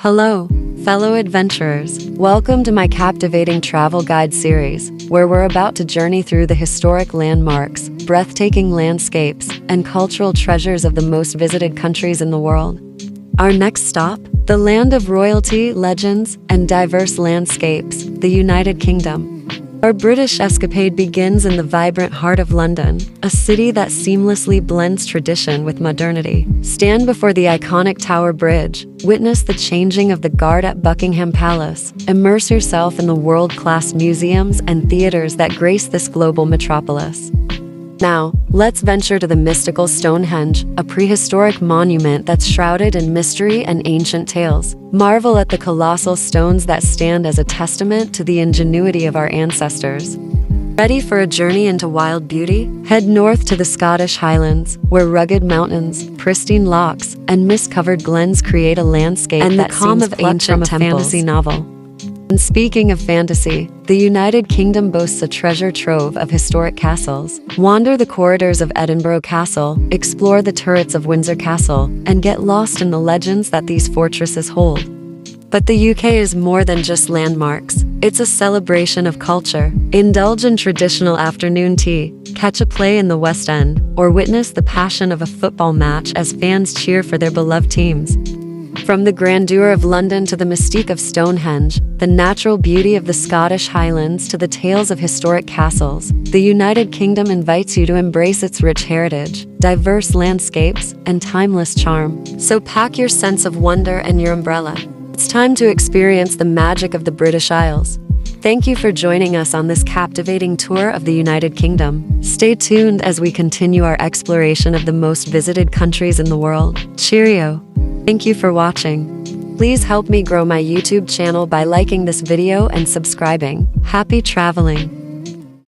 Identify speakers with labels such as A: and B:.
A: Hello, fellow adventurers. Welcome to my captivating travel guide series, where we're about to journey through the historic landmarks, breathtaking landscapes, and cultural treasures of the most visited countries in the world. Our next stop, the land of royalty, legends, and diverse landscapes, the United Kingdom. Our British escapade begins in the vibrant heart of London, a city that seamlessly blends tradition with modernity. Stand before the iconic Tower Bridge, witness the changing of the guard at Buckingham Palace, immerse yourself in the world-class museums and theaters that grace this global metropolis. Now, let's venture to the mystical Stonehenge, a prehistoric monument that's shrouded in mystery and ancient tales. Marvel at the colossal stones that stand as a testament to the ingenuity of our ancestors. Ready for a journey into wild beauty? Head north to the Scottish Highlands, where rugged mountains, pristine lochs, and mist-covered glens create a landscape that seems plucked from a fantasy novel. And speaking of fantasy, the United Kingdom boasts a treasure trove of historic castles. Wander the corridors of Edinburgh Castle, explore the turrets of Windsor Castle, and get lost in the legends that these fortresses hold. But the UK is more than just landmarks. It's a celebration of culture. Indulge in traditional afternoon tea, catch a play in the West End, or witness the passion of a football match as fans cheer for their beloved teams. From the grandeur of London to the mystique of Stonehenge, the natural beauty of the Scottish Highlands to the tales of historic castles, the United Kingdom invites you to embrace its rich heritage, diverse landscapes, and timeless charm. So pack your sense of wonder and your umbrella. It's time to experience the magic of the British Isles. Thank you for joining us on this captivating tour of the United Kingdom. Stay tuned as we continue our exploration of the most visited countries in the world. Cheerio! Thank you for watching. Please help me grow my YouTube channel by liking this video and subscribing. Happy traveling!